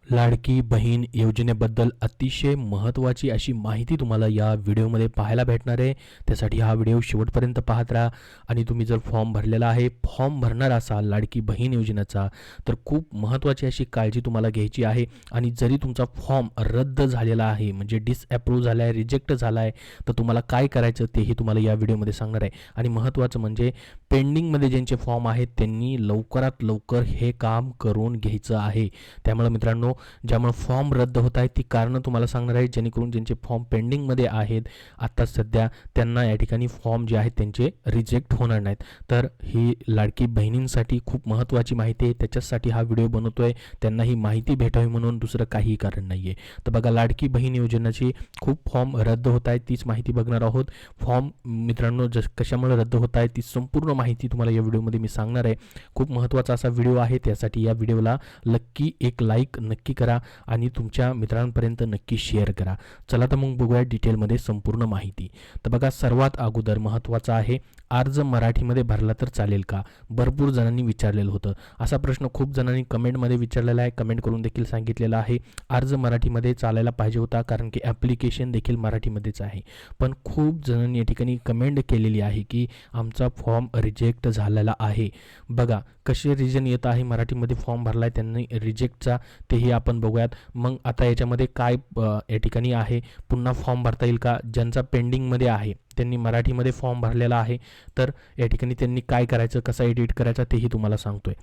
लाडकी बहीण योजनेबद्दल अतिशय महत्त्वाची अशी माहिती तुम्हाला या व्हिडिओमध्ये पाहायला भेटणार आहे. त्यासाठी हा व्हिडिओ शेवटपर्यंत पाहत राहा. आणि तुम्ही जर फॉर्म भरलेला आहे, फॉर्म भरणार असाल लाडकी बहीण योजनेचा, तर खूप महत्त्वाची अशी काळजी तुम्हाला घ्यायची आहे. आणि जरी तुमचा फॉर्म रद्द झालेला आहे, म्हणजे डिसअप्रूव्ह झाला आहे, रिजेक्ट झाला आहे, तर तुम्हाला काय करायचं तेही तुम्हाला या व्हिडिओमध्ये सांगणार आहे. आणि महत्त्वाचं म्हणजे पेंडिंगमध्ये ज्यांचे फॉर्म आहेत त्यांनी लवकरात लवकर हे काम करून घ्यायचं आहे. त्यामुळे मित्रांनो, ज्यामुळे फॉर्म रद्द होत आहे ती कारणं तुम्हाला सांगणार आहे, जेणेकरून ज्यांचे फॉर्म पेंडिंगमध्ये आहेत आता सध्या, त्यांना या ठिकाणी फॉर्म जे आहेत त्यांचे रिजेक्ट होणार नाहीत. तर ही लाडकी बहिणींसाठी खूप महत्त्वाची माहिती आहे, त्याच्यासाठी हा व्हिडिओ बनवतोय. त्यांना ही माहिती भेटावी म्हणून, दुसरं काही कारण नाही आहे. तर बघा, लाडकी बहीण योजनेची खूप फॉर्म रद्द होत आहेत, तीच माहिती बघणार आहोत. फॉर्म मित्रांनो कशामुळे रद्द होत आहे ती संपूर्ण माहिती तुम्हाला या व्हिडिओमध्ये मी सांगणार आहे. खूप महत्त्वाचा असा व्हिडिओ आहे, त्यासाठी या व्हिडिओला नक्की एक लाईक नक्की करा आणि तुमच्या मित्रांपर्यंत नक्की शेअर करा. चला तर मग बघूया डिटेलमध्ये संपूर्ण माहिती. तर बघा, सर्वात अगोदर महत्त्वाचं आहे, अर्ज मराठीमध्ये भरला तर चालेल का? भरपूर जणांनी विचारलेलं होतं. असा प्रश्न खूप जणांनी कमेंटमध्ये विचारलेला आहे, कमेंट करून देखील सांगितलेलं आहे. अर्ज मराठीमध्ये चालायला पाहिजे होता, कारण की ॲप्लिकेशन देखील मराठीमध्येच आहे. पण खूप जणांनी या ठिकाणी कमेंट केलेली आहे की आमचा फॉर्म रिजेक्ट झालेला आहे. बघा कसे रिजन येत आहे, मराठीमध्ये फॉर्म भरला आहे त्यांनी रिजेक्टचा, तेही आपण बघूयात. मग आता याच्यामध्ये काय या ठिकाणी आहे, पुन्हा फॉर्म भरता येईल का? ज्यांचा पेंडिंगमध्ये आहे त्यांनी मराठीमध्ये फॉर्म भरलेला आहे, तर या ठिकाणी त्यांनी काय करायचं, कसा एडिट करायचा तेही तुम्हाला सांगतोय.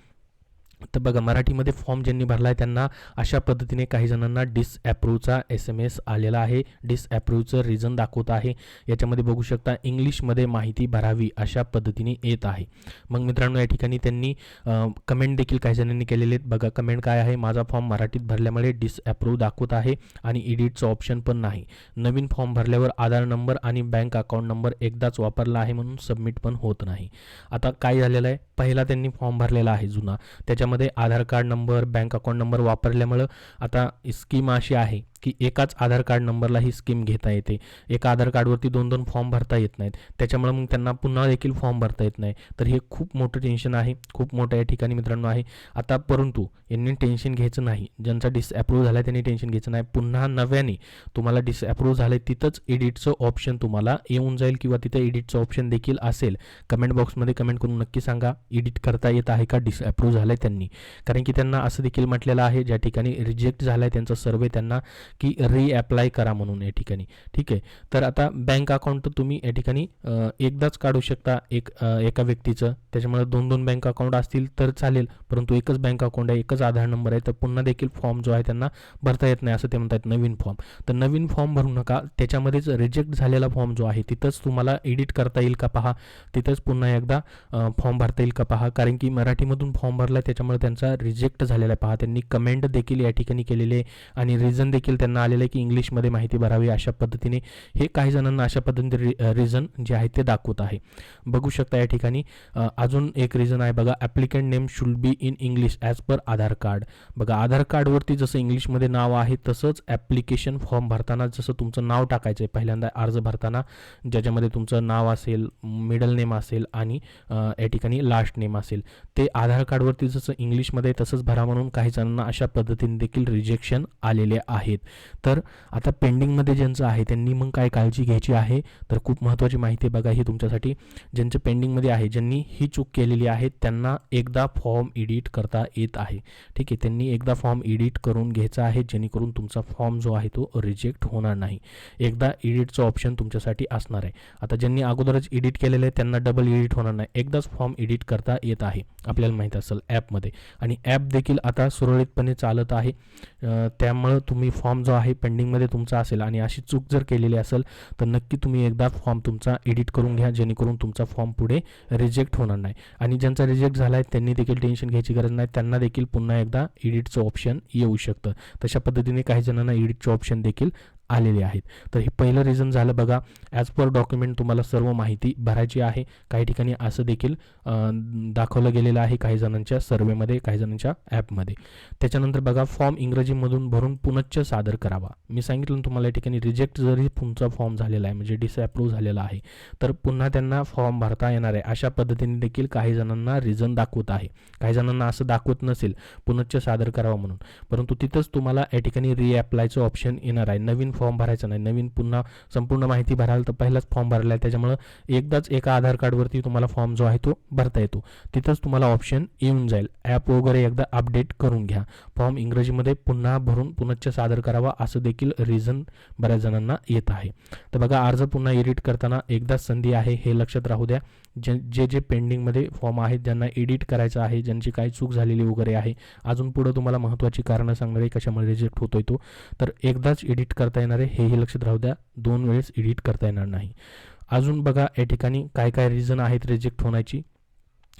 तर बघा, मराठीमध्ये फॉर्म ज्यांनी भरला आहे त्यांना अशा पद्धतीने काही जणांना डिसअप्रूव्हचा SMS आलेला आहे. डिसअप्रूव्हचं रिझन दाखवत आहे. याच्यामध्ये बघू शकता, इंग्लिशमध्ये माहिती भरावी अशा पद्धतीने येत आहे. मग मित्रांनो, या ठिकाणी त्यांनी कमेंट देखील काही जणांनी केलेले आहेत. बघा कमेंट काय आहे, माझा फॉर्म मराठीत भरल्यामुळे डिसअप्रूव्ह दाखवत आहे आणि एडिटचं ऑप्शन पण नाही. नवीन फॉर्म भरल्यावर आधार नंबर आणि बँक अकाउंट नंबर एकदाच वापरला आहे म्हणून सबमिट पण होत नाही. आता काय झालेलं आहे, पहिला त्यांनी फॉर्म भरलेला आहे जुना, त्याच्यामध्ये Aadhaar card number, bank account number वापरल्यामुळं आता स्कीम अशी आहे की एकाच आधार कार्ड नंबरला ही स्कीम घेता येते. एका आधार कार्डवरती 2-2 फॉर्म भरता येत नाहीत, त्याच्यामुळे मग त्यांना पुन्हा देखील फॉर्म भरता येत नाही. तर हे खूप मोठं टेन्शन आहे, खूप मोठं या ठिकाणी मित्रांनो आहे. आता परंतु यांनी टेन्शन घ्यायचं नाही, ज्यांचा डिसअप्रूव्ह झाला त्यांनी टेन्शन घ्यायचं नाही. पुन्हा नव्याने तुम्हाला डिसअप्रूव्ह झालं तिथंच एडिटचं ऑप्शन तुम्हाला येऊन जाईल, किंवा तिथं एडिटचं ऑप्शन देखील असेल. कमेंट बॉक्समध्ये कमेंट करून नक्की सांगा, एडिट करता येत आहे का डिसअप्रूव्ह झालं आहे त्यांनी. कारण की त्यांना असं देखील म्हटलेलं आहे, ज्या ठिकाणी रिजेक्ट झाला आहे त्यांचा सर्वे, त्यांना की रिअप्लाय करा म्हणून या ठिकाणी. ठीक आहे, तर आता बँक अकाउंट तर तुम्ही या ठिकाणी एकदाच काढू शकता एका व्यक्तीचं, त्याच्यामुळे 2-2 बँक अकाउंट असतील तर चालेल, परंतु एकच बँक अकाउंट आहे, एकच आधार नंबर आहे, तर पुन्हा देखील फॉर्म जो आहे त्यांना भरता येत नाही, असं ते म्हणतात. नवीन फॉर्म, तर नवीन फॉर्म भरू नका, त्याच्यामध्येच रिजेक्ट झालेला फॉर्म जो आहे तिथंच तुम्हाला एडिट करता येईल का पहा, तिथंच पुन्हा एकदा फॉर्म भरता येईल का पहा. कारण की मराठीमधून फॉर्म भरला त्याच्यामुळे त्यांचा रिजेक्ट झालेला आहे पहा. त्यांनी कमेंट देखील या ठिकाणी केलेले आहे आणि रिझन देखील त्यांना आलेलं आहे की इंग्लिशमध्ये माहिती भरावी अशा पद्धतीने. हे काही जणांना अशा पद्धतीने रिझन जे आहे ते दाखवत आहे. बघू शकता या ठिकाणी अजून एक रिझन आहे बघा, applicant name should be in English as per Aadhaar card. बघा, आधार कार्डवरती जसं इंग्लिशमध्ये नाव आहे तसंच ॲप्लिकेशन फॉर्म भरताना जसं तुमचं नाव टाकायचं आहे पहिल्यांदा अर्ज भरताना, ज्याच्यामध्ये तुमचं नाव असेल, मिडल नेम असेल आणि या ठिकाणी लास्ट नेम असेल, ते आधार कार्डवरती जसं इंग्लिशमध्ये तसंच भरा म्हणून काही जणांना अशा पद्धतीने देखील रिजेक्शन आलेले आहेत. तर आता पेंडिंगमध्ये ज्यांचं आहे त्यांनी मग काय काळजी घ्यायची आहे, तर खूप महत्त्वाची माहिती बघा ही तुमच्यासाठी. ज्यांचं पेंडिंगमध्ये आहे, ज्यांनी ही चूक केलेली आहे, त्यांना एकदा फॉर्म एडिट करता येत आहे. ठीक आहे, त्यांनी एकदा फॉर्म एडिट करून घ्यायचा आहे, जेणेकरून तुमचा फॉर्म जो आहे तो रिजेक्ट होणार नाही. एकदा एडिटचं ऑप्शन तुमच्यासाठी असणार आहे. आता ज्यांनी अगोदरच एडिट केलेलं आहे त्यांना डबल एडिट होणार नाही, एकदाच फॉर्म एडिट करता येत आहे, आपल्याला माहीत असेल ॲपमध्ये. आणि ॲप देखील आता सुरळीतपणे चालत आहे. त्यामुळं तुम्ही फॉर्म जो आहे पेंडिंगमध्ये तुमचा असेल आणि अशी चूक जर केलेली असेल तर नक्की तुम्ही एकदा फॉर्म तुमचा एडिट करून घ्या, जेणेकरून तुमचा फॉर्म पुढे रिजेक्ट होणार नाही. आणि ज्यांचा रिजेक्ट झाला आहे त्यांनी देखील टेन्शन घ्यायची गरज नाही, त्यांना देखील पुन्हा एकदा एडिटचं ऑप्शन येऊ शकतं. तशा पद्धतीने काही जणांना एडिटचं ऑप्शन देखील आलेले आहेत. तर हे पहिलं रिझन झालं बघा. ॲज पर डॉक्युमेंट तुम्हाला सर्व माहिती भरायची आहे. काही ठिकाणी असं देखील दाखवलं गेलेलं आहे काही जणांच्या सर्वेमध्ये, काही जणांच्या ॲपमध्ये. त्याच्यानंतर बघा, फॉर्म इंग्रजीमधून भरून पुनश्च सादर करावा. मी सांगितलं तुम्हाला या ठिकाणी रिजेक्ट जरी तुमचा फॉर्म झालेला आहे, म्हणजे डिसअप्रूव्ह झालेला आहे, तर पुन्हा त्यांना फॉर्म भरता येणार आहे. अशा पद्धतीने देखील काही जणांना रिझन दाखवत आहे. काही जणांना असं दाखवत नसेल पुनश्च सादर करावा म्हणून, परंतु तिथंच तुम्हाला या ठिकाणी रिअप्लायचं ऑप्शन येणार आहे. नवीन फॉर्म भरायचा नाही, नवीन पुन्हा संपूर्ण माहिती भराल तर पहिलाच फॉर्म भरला आहे, त्याच्यामुळं एकदाच एका आधार कार्डवरती तुम्हाला फॉर्म जो आहे तो भरता येतो. तिथंच तुम्हाला ऑप्शन येऊन जाईल. ॲप वगैरे एकदा अपडेट करून घ्या. फॉर्म इंग्रजीमध्ये पुन्हा भरून पुनश्च सादर करावा असं देखील रिझन बऱ्याच जणांना येत आहे. तर बघा, अर्ज पुन्हा एडिट करताना एकदाच संधी आहे, हे लक्षात राहू द्या. जे पेंडिंगमध्ये फॉर्म आहेत, ज्यांना एडिट करायचं आहे, ज्यांची काही चूक झालेली वगैरे आहे, अजून पुढं तुम्हाला महत्त्वाची कारणं सांगणार आहे कशामुळे रिजेक्ट होतोय तो, तर एकदाच एडिट करता येणार आहे, हेही लक्षात राहू द्या. 2 वेळेस एडिट करता येणार नाही. अजून बघा, या ठिकाणी काय काय रिझन आहेत रिजेक्ट होण्याची.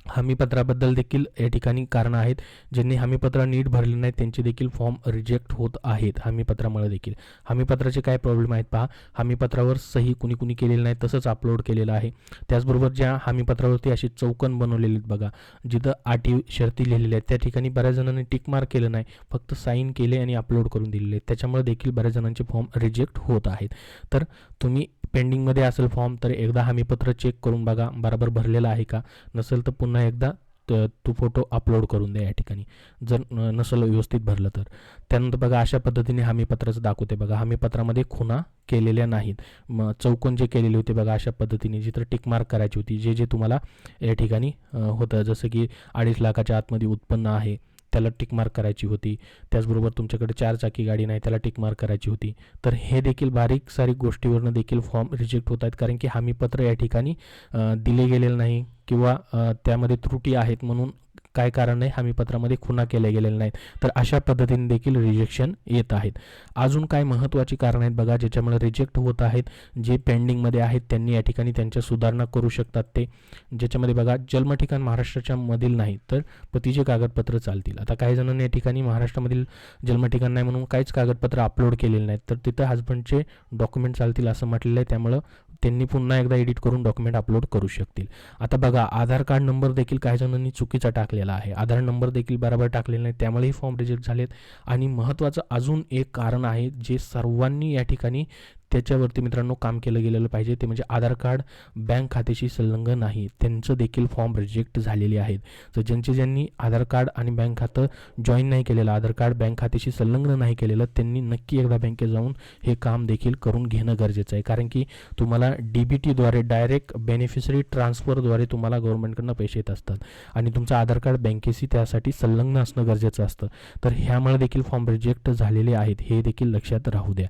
हमीपत्राबद्दल देखील या ठिकाणी कारणं आहेत. ज्यांनी हमीपत्र नीट भरले नाही त्यांचे देखील फॉर्म रिजेक्ट होत आहेत हमीपत्रामुळे देखील. हमीपत्राचे काय प्रॉब्लेम आहेत पहा. हमीपत्रावर सही कुणी केलेली नाही, तसंच अपलोड केलेलं आहे. त्याचबरोबर ज्या हमीपत्रावरती अशी चौकन बनवलेली आहेत बघा, जिथं अटी शर्ती लिहिलेल्या आहेत, त्या ठिकाणी बऱ्याच जणांनी टिक मार्क केलं नाही, फक्त साईन केले आणि अपलोड करून दिलेले आहेत. त्याच्यामुळे देखील बऱ्याच जणांचे फॉर्म रिजेक्ट होत आहेत. तर तुम्ही पेंडिंगमध्ये असेल फॉर्म तर एकदा हमीपत्र चेक करून बघा, बरोबर भरलेला आहे का. नसेल तर पुन्हा एकदा तो फोटो अपलोड करून द्या या ठिकाणी, जर नसेल व्यवस्थित भरलं तर. त्यानंतर बघा, अशा पद्धतीने हमीपत्राचं दाखवते बघा. हमीपत्रामध्ये खुणा केलेल्या नाहीत. मग चौकोन जे केलेले होते बघा, अशा पद्धतीने जिथं टिक मार्क करायची होती, जे तुम्हाला या ठिकाणी होतं, जसं की 2.5 लाखाच्या आतमध्ये उत्पन्न आहे त्याला टिक मार्क करायची होती. त्याचबरोबर तुमच्याकडे 4 चाकी गाडी नाही त्याला टिक मार्क करायची होती. तर हे देखील बारीक सारीक गोष्टीवरनं देखील फॉर्म रिजेक्ट होत आहेत, कारण की हमीपत्र या ठिकाणी दिले गेलेलं नाही किंवा त्यामध्ये त्रुटी आहेत म्हणून काय कारण नाही, हमीपत्रामध्ये खुणा केल्या गेलेल्या नाहीत. तर अशा पद्धतीने देखील रिजेक्शन येत आहेत. अजून काय महत्त्वाची कारणं आहेत बघा ज्याच्यामुळे रिजेक्ट होत आहेत. जे पेंडिंगमध्ये आहेत त्यांनी या ठिकाणी त्यांच्या सुधारणा करू शकतात. ते ज्याच्यामध्ये बघा, जन्म ठिकाण महाराष्ट्राच्या मधील नाही तर पतीचे कागदपत्र चालतील. आता काही जणांनी या ठिकाणी महाराष्ट्रामधील जन्म ठिकाण नाही म्हणून काहीच कागदपत्र अपलोड केलेले नाहीत, तर तिथं हजबंडचे डॉक्युमेंट चालतील असं म्हटलेलं आहे. त्यामुळं त्यांनी पुन्हा एकदा एडिट करून डॉक्युमेंट अपलोड करू शकतील. आता बघा, आधार कार्ड नंबर देखील काही जणांनी चुकीचा टाकलेला आहे. आधार नंबर देखील बरोबर टाकलेला नाही, त्यामुळेही फॉर्म रिजेक्ट झालेत. आणि महत्त्वाचं अजून एक कारण आहे जे सर्वांनी या ठिकाणी त्याच्यावरती मित्रांनो काम केलं गेलेलं पाहिजे, ते म्हणजे आधार कार्ड बँक खात्याशी संलग्न नाही, त्यांचं देखील फॉर्म रिजेक्ट झालेले आहेत. तर ज्यांनी आधार कार्ड आणि बँक खातं जॉईन नाही केलेलं, आधार कार्ड बँक खात्याशी संलग्न नाही केलेलं, त्यांनी नक्की एकदा बँकेत जाऊन हे काम देखील करून घेणं गरजेचं आहे. कारण की तुम्हाला DBTद्वारे डायरेक्ट बेनिफिशरी ट्रान्सफरद्वारे तुम्हाला गव्हर्नमेंटकडनं पैसे येत असतात आणि तुमचं आधार कार्ड बँकेशी त्यासाठी संलग्न असणं गरजेचं असतं. तर ह्यामुळे देखील फॉर्म रिजेक्ट झालेले आहेत, हे देखील लक्षात राहू द्या.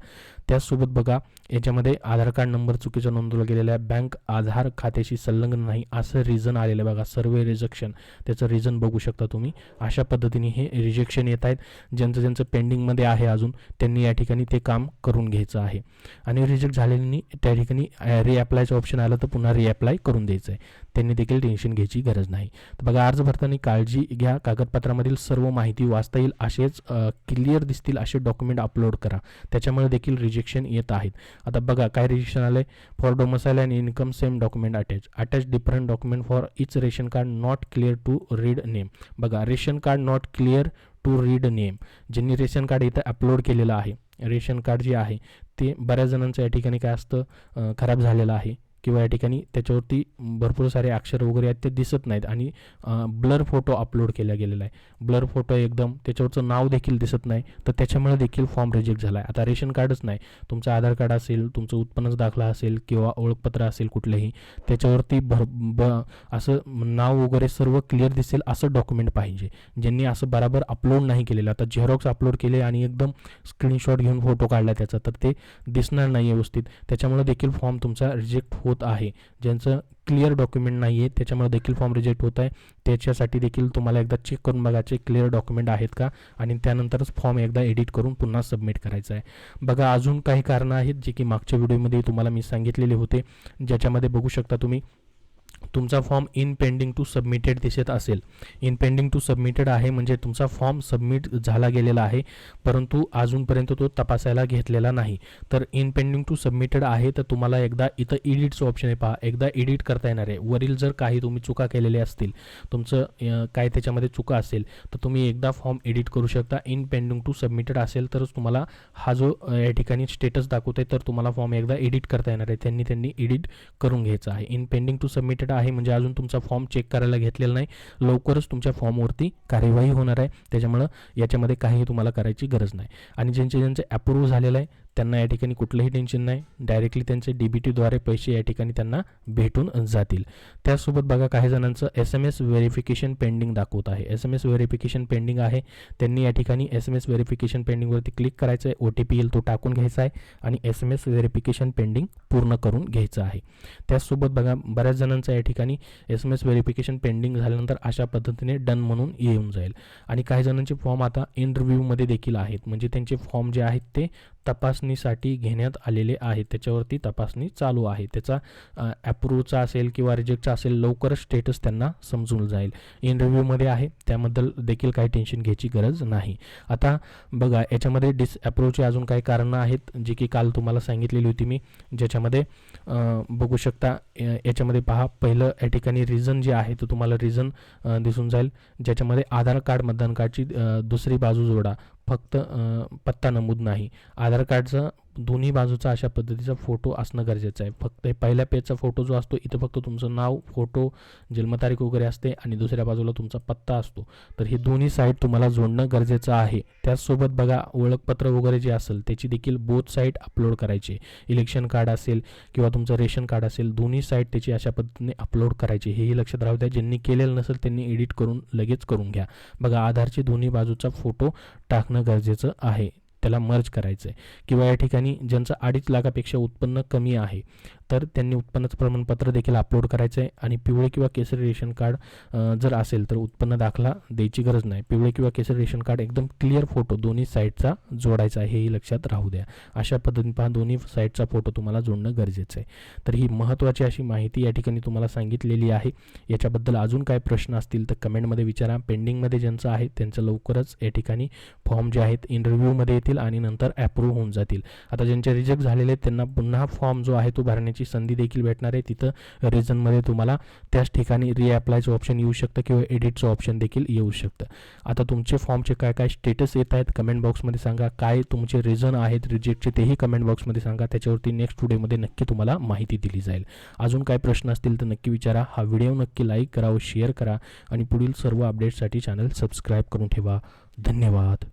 त्याचसोबत बघा, याच्यामध्ये आधार कार्ड नंबर चुकीचा नोंदवला गेलेला आहे, बँक आधार खात्याशी संलग्न नाही असं रिझन आलेलं आहे बघा, सर्वे रिजेक्शन. त्याचं रिझन बघू शकता तुम्ही. अशा पद्धतीने हे रिजेक्शन येत आहेत. ज्यांचं पेंडिंगमध्ये आहे अजून त्यांनी या ठिकाणी ते काम करून घ्यायचं आहे. आणि रिजेक्ट झालेल्यांनी त्या ठिकाणी रिअप्लायचं ऑप्शन आलं तर पुन्हा रिअप्लाय करून द्यायचं आहे, त्यांनी देखील टेन्शन घ्यायची गरज नाही. तर बघा, अर्ज भरताना काळजी घ्या, कागदपत्रामधील सर्व माहिती वाचता येईल असेच क्लिअर दिसतील असे डॉक्युमेंट अपलोड करा, त्याच्यामुळे देखील रिजेक्शन येत आहेत. आता बघा काय रिजेक्शन आलंय. For domicile and income same document attach different document for each ration card not clear to read name. बघा, ration card not clear to read name. ज्यांनी रेशन कार्ड इथं अपलोड केलेलं आहे, रेशन कार्ड जे आहे ते बऱ्याच जणांचं या ठिकाणी काय असतं, खराब झालेलं आहे किंवा या ठिकाणी त्याच्यावरती भरपूर सारे अक्षर वगैरे आहेत ते दिसत नाहीत आणि ब्लर फोटो अपलोड केला गेलेला आहे. ब्लर फोटो एकदम, त्याच्यावरचं नाव देखील दिसत नाही, तर त्याच्यामुळे देखील फॉर्म रिजेक्ट झाला आहे. आता रेशन कार्डच नाही, तुमचं आधार कार्ड असेल, तुमचं उत्पन्नाचा दाखला असेल किंवा ओळखपत्र असेल कुठलंही, त्याच्यावरती असं नाव वगैरे सर्व क्लिअर दिसेल असं डॉक्युमेंट पाहिजे. ज्यांनी असं बरोबर अपलोड नाही केलेलं, आता झेरॉक्स अपलोड केले आणि एकदम स्क्रीनशॉट घेऊन फोटो काढला त्याचा, तर ते दिसणार नाही व्यवस्थित, त्याच्यामुळे देखील फॉर्म तुमचा रिजेक्ट होत आहे. ज्यांचं क्लिअर डॉक्युमेंट नाही आहे त्याच्यामुळे देखील फॉर्म रिजेक्ट होत आहे. त्याच्यासाठी देखील तुम्हाला एकदा चेक करून बघायचे क्लिअर डॉक्युमेंट आहेत का आणि त्यानंतरच फॉर्म एकदा एडिट करून पुन्हा सबमिट करायचं आहे. बघा, अजून काही कारणं आहेत जे की मागच्या व्हिडिओमध्ये तुम्हाला मी सांगितलेले होते, ज्याच्यामध्ये बघू शकता तुम्ही तुमचा form in pending to submitted दिसत असेल, इन पेंडिंग टू सबमिटेड आहे म्हणजे तुमचा फॉर्म सबमिट झाला गेलेला आहे, परंतु अजूनपर्यंत तो तपासायला घेतलेला नाही. तर इन पेंडिंग टू सबमिटेड आहे तर तुम्हाला एकदा इथं एडिटचं ऑप्शन आहे पहा, एकदा एडिट करता येणार आहे. वरील जर काही तुम्ही चुका केलेल्या असतील, तुमचं काय त्याच्यामध्ये चुका असेल तर तुम्ही एकदा फॉर्म एडिट करू शकता. इन पेंडिंग टू सबमिटेड असेल तरच तुम्हाला हा जो या ठिकाणी स्टेटस दाखवते तर तुम्हाला फॉर्म एकदा एडिट करता येणार आहे. त्यांनी एडिट करून घ्यायचं आहे. इन पेंडिंग टू सबमिटेड आहे म्हणजे अजून तुमचा फॉर्म चेक करायला घेतलेला नाही, लवकरच तुमच्या फॉर्मवरती कार्यवाही होणार आहे. त्याच्यामुळं याच्यामध्ये काही तुम्हाला करायची गरज नाही. आणि ज्यांचे अप्रूव्ह झालेलं आहे त्यांना या ठिकाणी कुठलंही टेन्शन नाही, डायरेक्टली त्यांचे DBTद्वारे पैसे या ठिकाणी त्यांना भेटून जातील. त्याचसोबत बघा काही जणांचं SMS व्हेरिफिकेशन पेंडिंग दाखवत आहे. SMS व्हेरिफिकेशन पेंडिंग आहे, त्यांनी या ठिकाणी SMS व्हेरिफिकेशन पेंडिंगवरती क्लिक करायचं आहे, OTP येईल तो टाकून घ्यायचा आहे आणि SMS व्हेरिफिकेशन पेंडिंग पूर्ण करून घ्यायचं आहे. त्याचसोबत बघा बऱ्याच जणांचं या ठिकाणी SMS व्हेरिफिकेशन पेंडिंग झाल्यानंतर अशा पद्धतीने डन म्हणून येऊन जाईल. आणि काही जणांचे फॉर्म आता इन रिव्ह्यूमध्ये देखील आहेत, म्हणजे त्यांचे फॉर्म जे आहेत ते तपासणीसाठी घेण्यात आलेले आहेत, त्याच्यावरती तपासणी चालू आहे. त्याचा अप्रूव्हचा असेल किंवा रिजेक्टचा असेल लवकरच स्टेटस त्यांना समजून जाईल. इन रिव्ह्यूमध्ये आहे त्याबद्दल देखील काही टेन्शन घ्यायची गरज नाही. आता बघा याच्यामध्ये डिसअप्रूव्हची अजून काही कारणं आहेत जी की काल तुम्हाला सांगितलेली होती मी, ज्याच्यामध्ये बघू शकता याच्यामध्ये पहा पहिलं या ठिकाणी रिझन जे आहे तर तुम्हाला रिझन दिसून जाईल, ज्याच्यामध्ये आधार कार्ड मतदान कार्डची दुसरी बाजू जोडा, फक्त पत्ता नमूद नाही. आधार कार्डचा दोन्ही बाजूचा अशा पद्धतीचा फोटो असणं गरजेचं आहे. फक्त पहिल्या पेजचा फोटो जो असतो इथं फक्त तुमचं नाव, फोटो, जन्मतारीख वगैरे असते आणि दुसऱ्या बाजूला तुमचा पत्ता असतो. तर हे दोन्ही साईड तुम्हाला जोडणं गरजेचं आहे. त्याचसोबत बघा ओळखपत्र वगैरे जे असेल त्याची देखील बोथ साईड अपलोड करायची. इलेक्शन कार्ड असेल किंवा तुमचं रेशन कार्ड असेल दोन्ही साईड त्याची अशा पद्धतीने अपलोड करायची, हेही लक्षात राहू द्या. ज्यांनी केलेलं नसेल त्यांनी एडिट करून लगेच करून घ्या. बघा आधारची दोन्ही बाजूचा फोटो टाकणं गरजेचं आहे, त्याला मर्ज करायचं आहे. किंवा या ठिकाणी ज्यांचं 2.5 लाखापेक्षा उत्पन्न कमी आहे तर त्यांनी उत्पन्नाचं प्रमाणपत्र देखील अपलोड करायचं आहे. आणि पिवळे किंवा केसरी रेशन कार्ड जर असेल तर उत्पन्न दाखला द्यायची गरज नाही. पिवळे किंवा केसरी रेशन कार्ड एकदम क्लिअर फोटो दोन्ही साईडचा जोडायचा आहे, हेही लक्षात राहू द्या. अशा पद्धतीने पहा दोन्ही साईडचा फोटो तुम्हाला जोडणं गरजेचं आहे. तर ही महत्त्वाची अशी माहिती या ठिकाणी तुम्हाला सांगितलेली आहे. याच्याबद्दल अजून काय प्रश्न असतील तर कमेंटमध्ये विचारा. पेंडिंगमध्ये ज्यांचं आहे त्यांचं लवकरच या ठिकाणी फॉर्म जे आहेत इन रिव्ह्यूमध्ये येतील आणि नंतर अप्रूव्ह होऊन जातील. आता ज्यांचे रिजेक्ट झालेले त्यांना पुन्हा फॉर्म जो आहे तो भरण्याची संधी देखील भेटणार आहे. तिथं रिझनमध्ये तुम्हाला त्याच ठिकाणी रिअप्लायचं ऑप्शन येऊ शकतं किंवा एडिटचं ऑप्शन देखील येऊ शकतं. आता तुमचे फॉर्मचे काय काय स्टेटस येत आहेत कमेंट बॉक्समध्ये सांगा, काय तुमचे रिझन आहेत रिजेक्टचे तेही कमेंट बॉक्समध्ये सांगा. त्याच्यावरती नेक्स्ट व्हिडिओमध्ये नक्की तुम्हाला माहिती दिली जाईल. अजून काय प्रश्न असतील तर नक्की विचारा. हा व्हिडिओ नक्की लाईक करा व शेअर करा आणि पुढील सर्व अपडेट्ससाठी चॅनल सबस्क्राईब करून ठेवा. धन्यवाद.